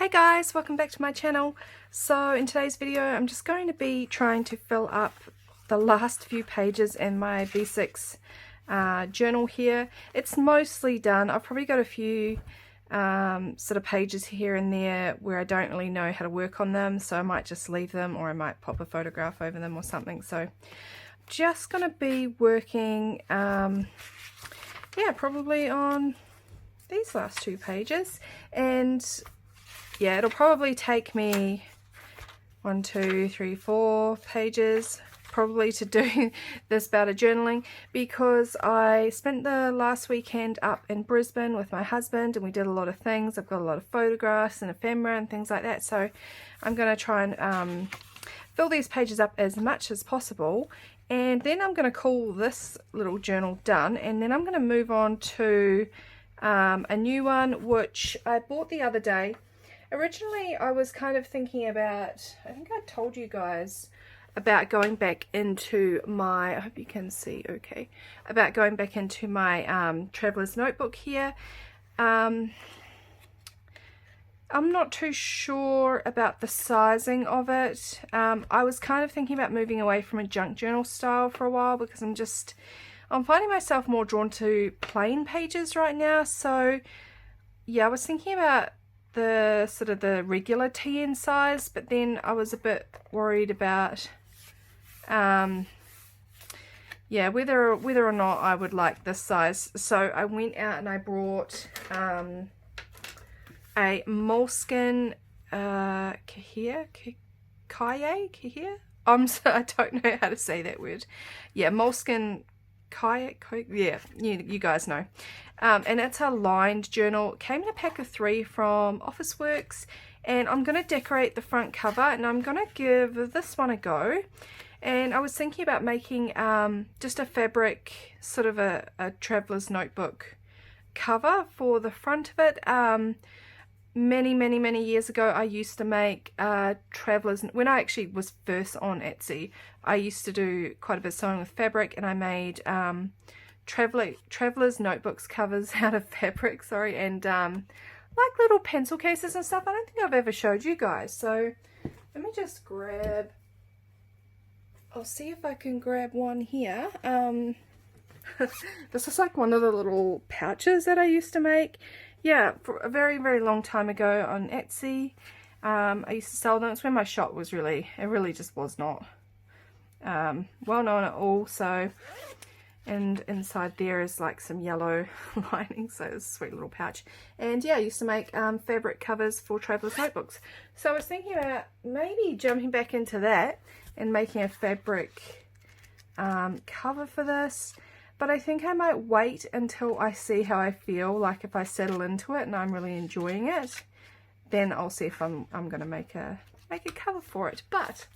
Hey guys, welcome back to my channel. So in today's video I'm just going to be trying to fill up the last few pages in my B6 journal here. It's mostly done. I've probably got a few sort of pages here and there where I don't really know how to work on them, so I might just leave them or I might pop a photograph over them or something. So just going to be working yeah, probably on these last two pages, and yeah, it'll probably take me 1, 2, 3, 4 pages probably to do this bout of journaling, because I spent the last weekend up in Brisbane with my husband and we did a lot of things. I've got a lot of photographs and ephemera and things like that, so I'm going to try and fill these pages up as much as possible, and then I'm going to call this little journal done, and then I'm going to move on to a new one which I bought the other day. Originally I was kind of thinking about, I think I told you guys about going back into my, I hope you can see okay, about going back into my traveler's notebook here. I'm not too sure about the sizing of it. I was kind of thinking about moving away from a junk journal style for a while, because I'm finding myself more drawn to plain pages right now. So yeah, I was thinking about the sort of the regular TN size, but then I was a bit worried about yeah, whether or not I would like this size. So I went out and I brought a moleskin Kahir. I don't know how to say that word. Yeah, moleskin kayak, yeah, you guys know. And it's a lined journal. It came in a pack of 3 from Officeworks, and I'm going to decorate the front cover, and I'm going to give this one a go. And I was thinking about making just a fabric, sort of a traveler's notebook cover for the front of it. Many years ago I used to make travelers, when I actually was first on Etsy, I used to do quite a bit of sewing with fabric, and I made travelers notebooks covers out of fabric, sorry, and like little pencil cases and stuff. I don't think I've ever showed you guys, so let me just grab, I'll see if I can grab one here. This is like one of the little pouches that I used to make. Yeah, for a very long time ago on Etsy. I used to sell them. It's when my shop was it really just was not well known at all. So, and inside there is like some yellow lining, so it's a sweet little pouch. And yeah, I used to make fabric covers for travelers notebooks. So I was thinking about maybe jumping back into that and making a fabric cover for this. But I think I might wait until I see how I feel. Like if I settle into it and I'm really enjoying it, then I'll see if I'm going to make a cover for it. But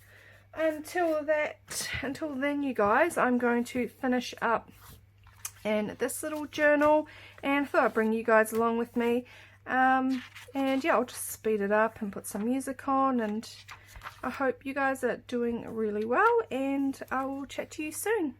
until then, you guys, I'm going to finish up in this little journal, and I thought I'd bring you guys along with me. And yeah, I'll just speed it up and put some music on, and I hope you guys are doing really well, and I will chat to you soon.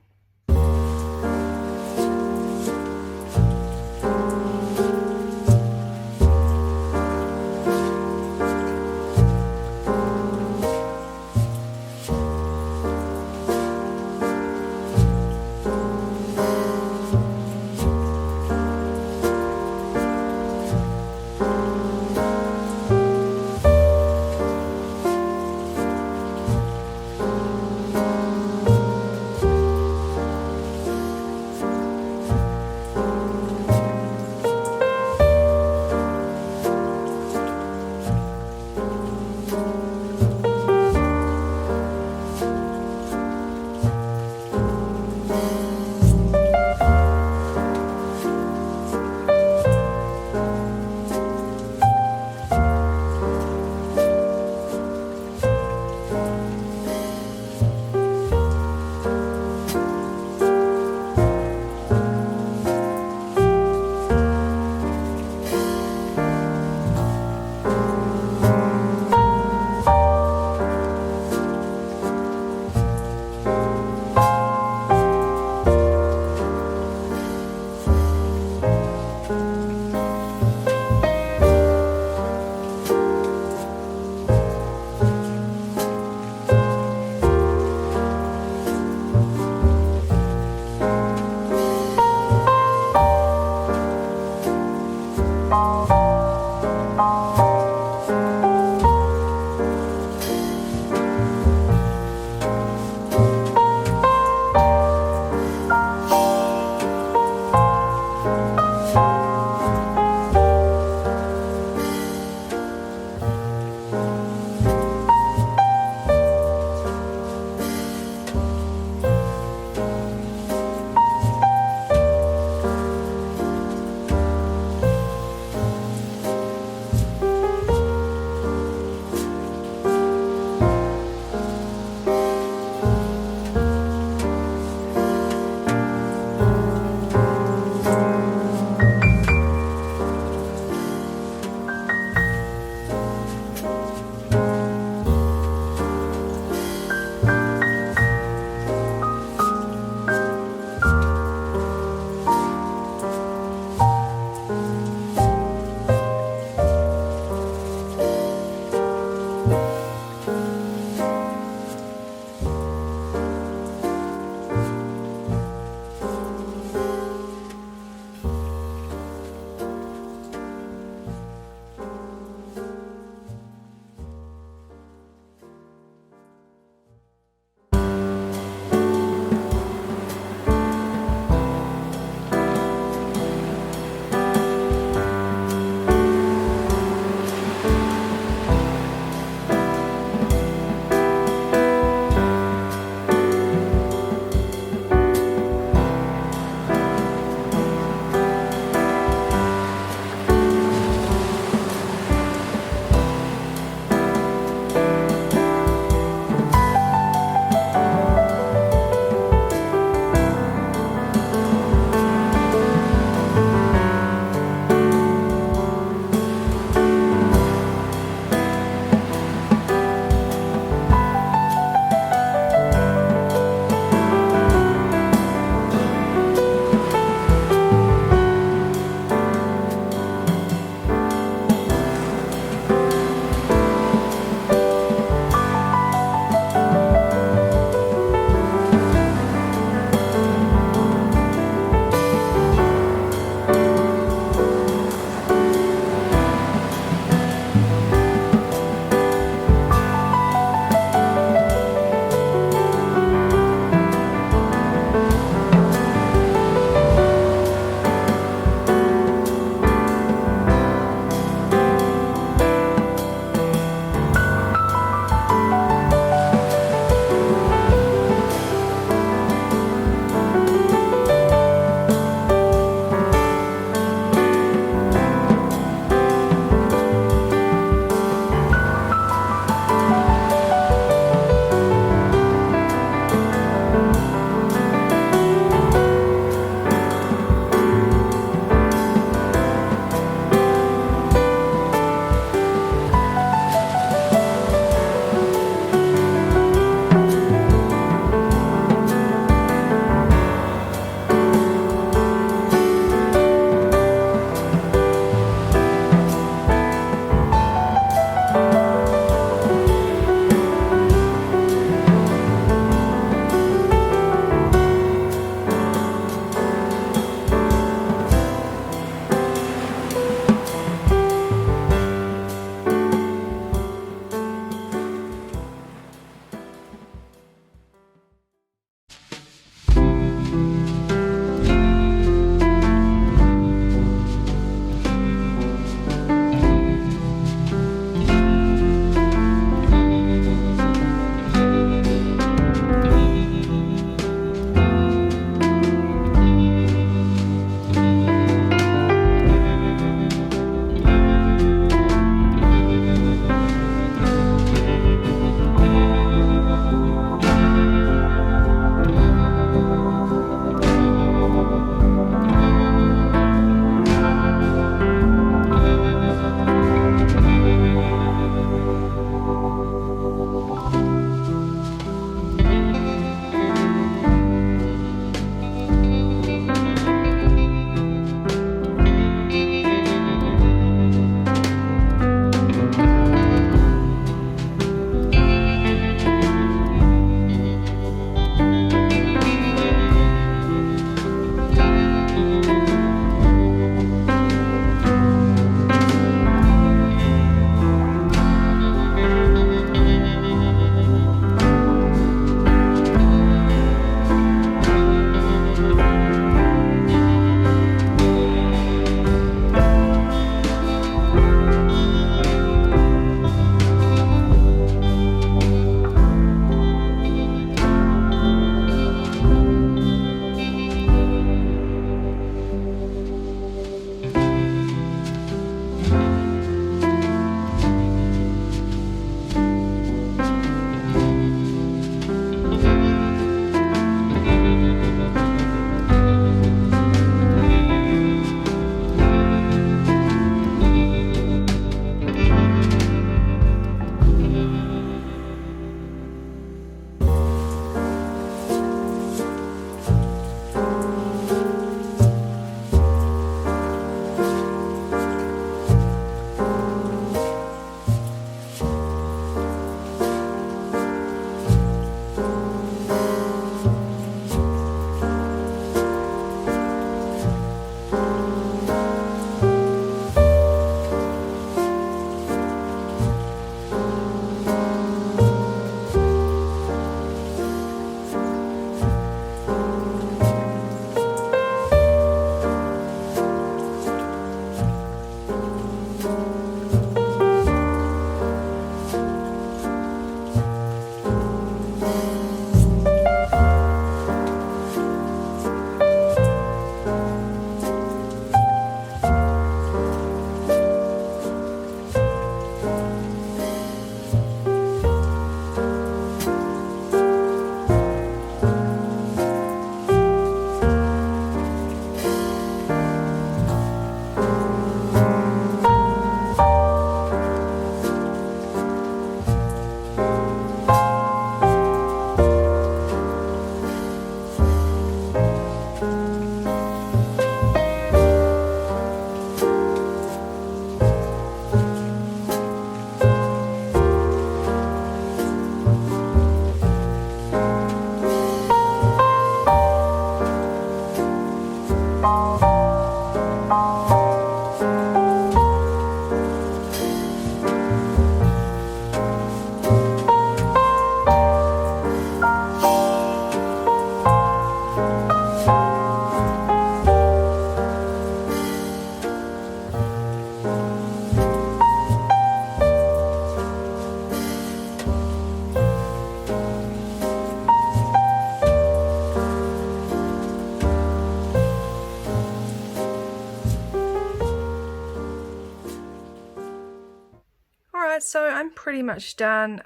guys, so I'm pretty much done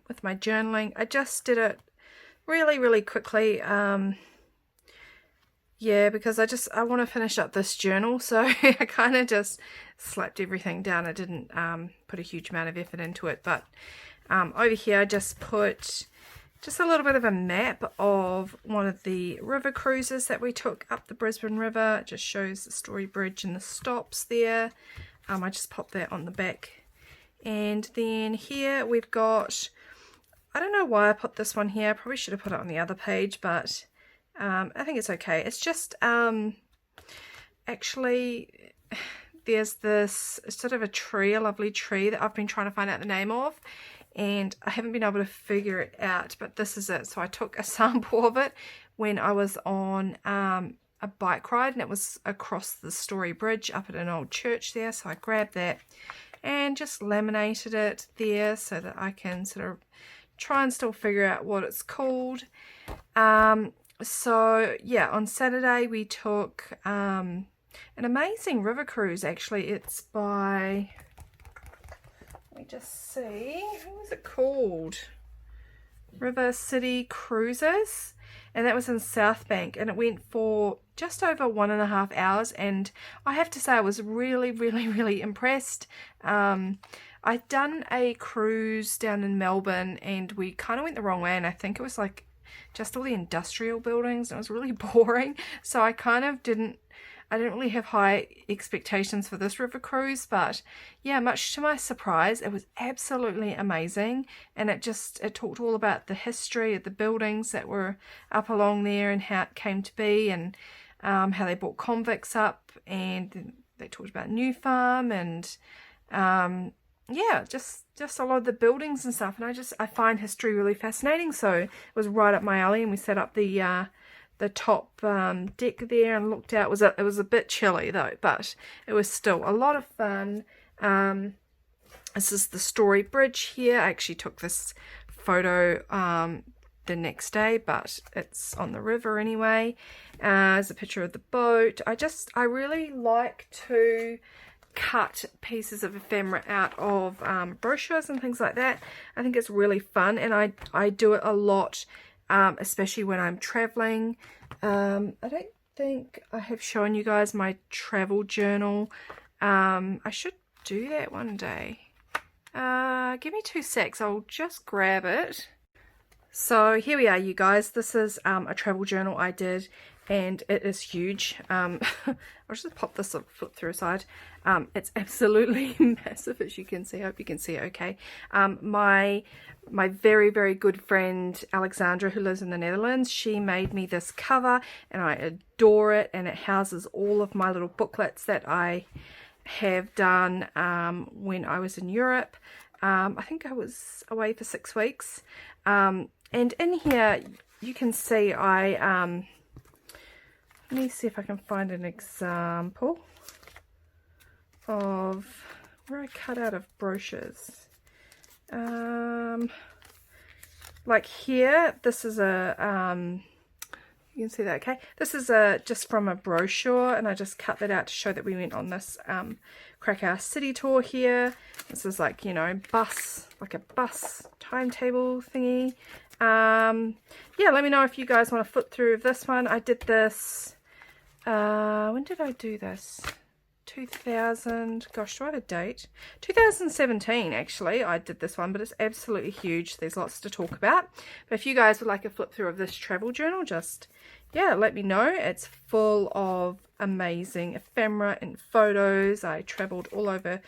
with my journaling. I just did it really quickly, yeah, because I want to finish up this journal, so I kind of just slapped everything down. I didn't put a huge amount of effort into it, but over here I just put just a little bit of a map of one of the river cruises that we took up the Brisbane River. It just shows the Story Bridge and the stops there. I just popped that on the back. And then here we've got, I don't know why I put this one here. I probably should have put it on the other page, but I think it's okay. It's just actually there's this sort of a tree, a lovely tree that I've been trying to find out the name of, and I haven't been able to figure it out, but this is it. So I took a sample of it when I was on a bike ride, and it was across the Story Bridge up at an old church there. So I grabbed that and just laminated it there so that I can sort of try and still figure out what it's called. So yeah, on Saturday we took an amazing river cruise. Actually, it's by, let me just see, what was it called? River City Cruises, and that was in South Bank, and it went for just over 1.5 hours, and I have to say I was really impressed. I'd done a cruise down in Melbourne and we kind of went the wrong way, and I think it was like just all the industrial buildings, and it was really boring, so I kind of didn't really have high expectations for this river cruise. But yeah, much to my surprise, it was absolutely amazing, and it talked all about the history of the buildings that were up along there and how it came to be, and how they brought convicts up, and they talked about New Farm, and yeah, just a lot of the buildings and stuff. And I find history really fascinating, so it was right up my alley, and we set up the top deck there and looked out. It was a bit chilly though, but it was still a lot of fun. This is the Story Bridge here. I actually took this photo the next day, but it's on the river anyway. There's a picture of the boat. I really like to cut pieces of ephemera out of brochures and things like that. I think it's really fun, and I do it a lot, especially when I'm traveling. I don't think I have shown you guys my travel journal. I should do that one day. Give me 2 secs, I'll just grab it. So here we are, you guys. This is a travel journal I did, and it is huge. I'll just pop this flip through aside. It's absolutely massive, as you can see. I hope you can see it okay. My very good friend Alexandra, who lives in the Netherlands, she made me this cover, and I adore it, and it houses all of my little booklets that I have done when I was in Europe. I think I was away for 6 weeks, and in here you can see let me see if I can find an example of where I cut out of brochures. Like here, this is a you can see that okay. This is just from a brochure, and I just cut that out to show that we went on this Krakow city tour here. This is like, you know, like a bus timetable thingy. Yeah, let me know if you guys want to flip through this one. I did this, when did I do this? 2000, gosh, do I have a date? 2017 actually I did this one, but it's absolutely huge. There's lots to talk about. But if you guys would like a flip through of this travel journal, just yeah, let me know. It's full of amazing ephemera and photos. I traveled all over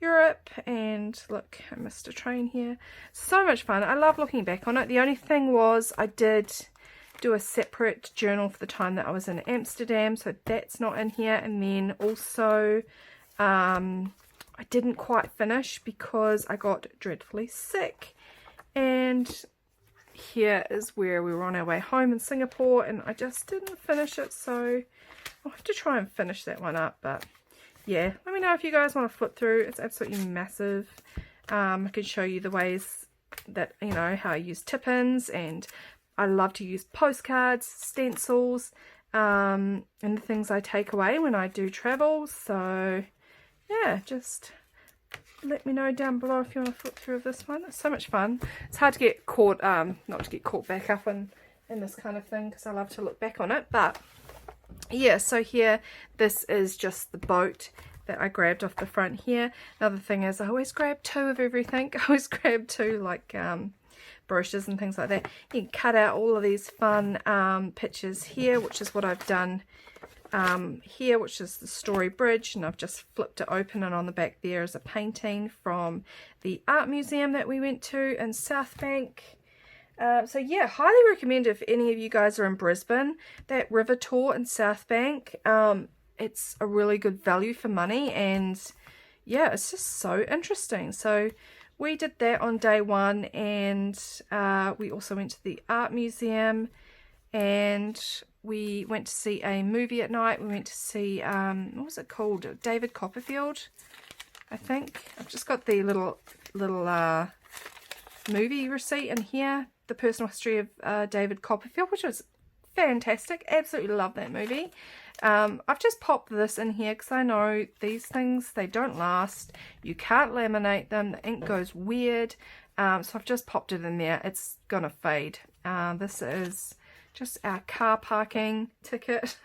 Europe, and look, I missed a train here. So much fun. I love looking back on it. The only thing was I did do a separate journal for the time that I was in Amsterdam, so that's not in here. And then also I didn't quite finish because I got dreadfully sick, and here is where we were on our way home in Singapore, and I just didn't finish it, so I'll have to try and finish that one up. But yeah, let me know if you guys want to flip through. It's absolutely massive. I can show you the ways that, you know, how I use tip-ins, and I love to use postcards, stencils, and the things I take away when I do travel. So yeah, just let me know down below if you want to flip through this one. It's so much fun. It's hard to get caught, not to get caught back up in this kind of thing, because I love to look back on it. But yeah, so here, this is just the boat that I grabbed off the front here. Another thing is I always grab 2 of everything. I always grab 2 like brochures and things like that. You can cut out all of these fun pictures here, which is what I've done here, which is the Story Bridge, and I've just flipped it open, and on the back there is a painting from the art museum that we went to in South Bank. So yeah, highly recommend if any of you guys are in Brisbane, that river tour in South Bank. It's a really good value for money, and yeah, it's just so interesting. So we did that on day 1, and we also went to the art museum, and we went to see a movie at night. We went to see, what was it called? David Copperfield, I think. I've just got the little movie receipt in here. The Personal History of David Copperfield, which was fantastic. Absolutely love that movie. I've just popped this in here because I know these things, they don't last. You can't laminate them. The ink goes weird. So I've just popped it in there. It's gonna fade. This is just our car parking ticket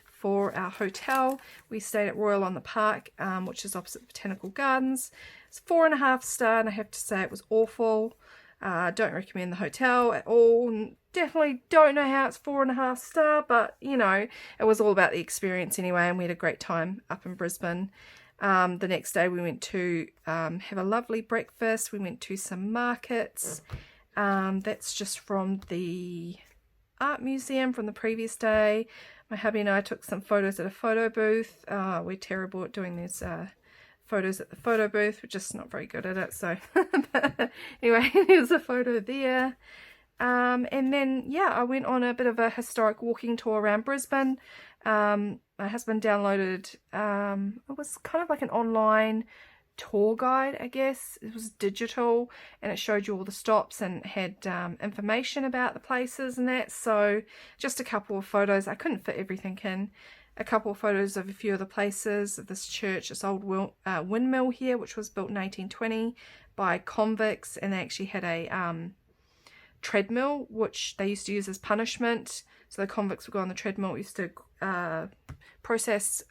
for our hotel. We stayed at Royal on the Park, which is opposite Botanical Gardens. It's 4.5 star, and I have to say it was awful. Don't recommend the hotel at all. Definitely don't know how it's 4.5 star, but you know, it was all about the experience anyway, and we had a great time up in Brisbane. The next day we went to have a lovely breakfast. We went to some markets. That's just from the art museum from the previous day. My hubby and I took some photos at a photo booth. We're terrible at doing these photos at the photo booth. We're just not very good at it. So anyway, there's a photo there. And then, yeah, I went on a bit of a historic walking tour around Brisbane. My husband downloaded, it was kind of like an online tour guide, I guess. It was digital, and it showed you all the stops and had information about the places and that. So just a couple of photos. I couldn't fit everything in. A couple of photos of a few of the places of this church, this old windmill here, which was built in 1820 by convicts, and they actually had a treadmill which they used to use as punishment. So the convicts would go on the treadmill. It used to process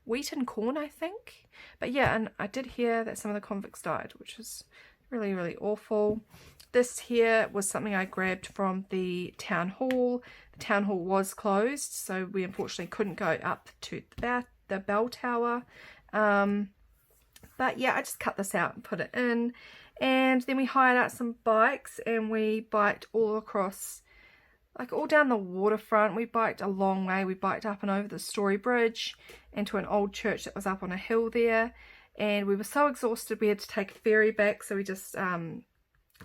wheat and corn, I think. But yeah, and I did hear that some of the convicts died, which was really, really awful. This here was something I grabbed from the town hall. The town hall was closed, so we unfortunately couldn't go up to the bell tower. But yeah, I just cut this out and put it in. And then we hired out some bikes, and we biked all across, like all down the waterfront. We biked a long way. We biked up and over the Story Bridge into an old church that was up on a hill there. And we were so exhausted we had to take a ferry back, so we just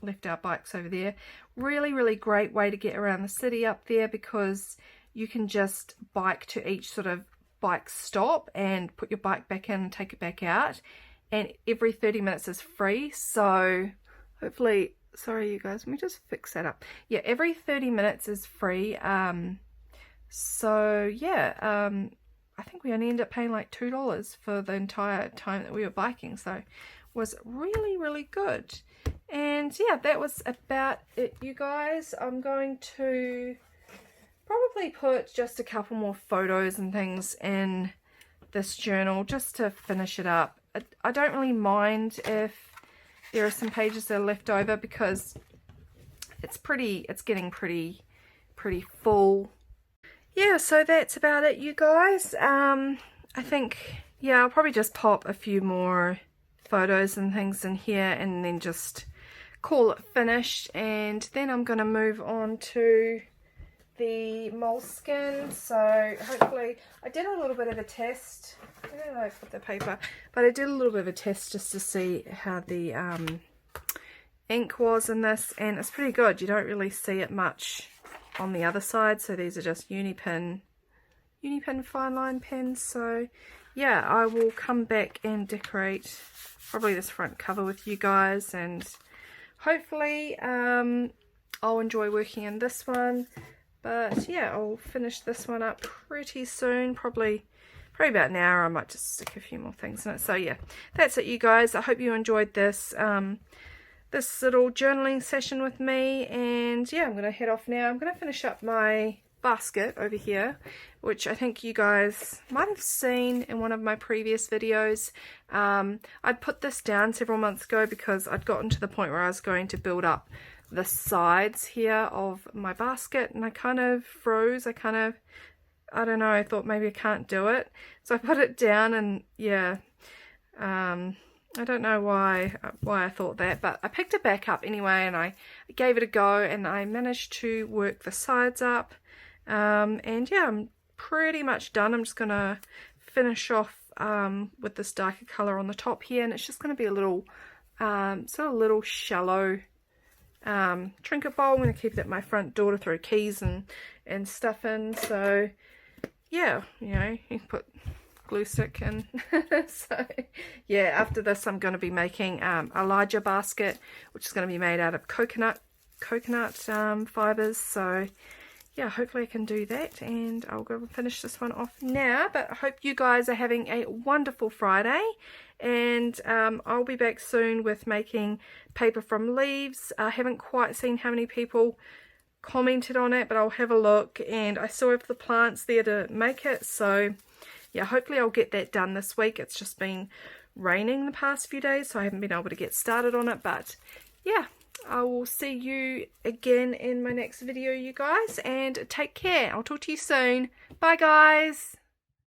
left our bikes over there. Really, really great way to get around the city up there, because you can just bike to each sort of bike stop and put your bike back in and take it back out. And every 30 minutes is free, so hopefully, sorry you guys, let me just fix that up. Yeah, every 30 minutes is free. So yeah, I think we only ended up paying like $2 for the entire time that we were biking, so it was really, really good. And yeah, that was about it, you guys. I'm going to probably put just a couple more photos and things in this journal just to finish it up. I don't really mind if there are some pages that are left over, because it's getting pretty full. Yeah, so that's about it, you guys. I think, yeah, I'll probably just pop a few more photos and things in here and then just call it finished. And then I'm going to move on to the moleskin. So hopefully, I did a little bit of a test. I don't know if I put the paper, but I did a little bit of a test just to see how the ink was in this, and it's pretty good. You don't really see it much on the other side. So these are just Unipin fine line pens. So yeah, I will come back and decorate probably this front cover with you guys, and hopefully I'll enjoy working in this one. But yeah, I'll finish this one up pretty soon, probably probably about an hour. I might just stick a few more things in it. So yeah, that's it, you guys. I hope you enjoyed this this little journaling session with me, and yeah, I'm going to head off now. I'm going to finish up my basket over here, which I think you guys might have seen in one of my previous videos. I'd put this down several months ago because I'd gotten to the point where I was going to build up the sides here of my basket, and I kind of froze. I don't know, I thought maybe I can't do it, so I put it down, and yeah, I don't know why I thought that, but I picked it back up anyway, and I gave it a go, and I managed to work the sides up. And yeah, I'm pretty much done. I'm just gonna finish off with this darker color on the top here, and it's just gonna be a little sort of little shallow trinket bowl. I'm gonna keep it at my front door to throw keys and stuff in. So yeah, you know, you can put glue stick in. So yeah, after this I'm going to be making a larger basket, which is going to be made out of coconut fibers. So yeah, hopefully I can do that, and I'll go and finish this one off now. But I hope you guys are having a wonderful Friday, and I'll be back soon with making paper from leaves. I haven't quite seen how many people commented on it, but I'll have a look, and I still have the plants there to make it. So yeah, hopefully I'll get that done this week. It's just been raining the past few days, so I haven't been able to get started on it. But yeah, I will see you again in my next video, you guys, and take care. I'll talk to you soon. Bye, guys.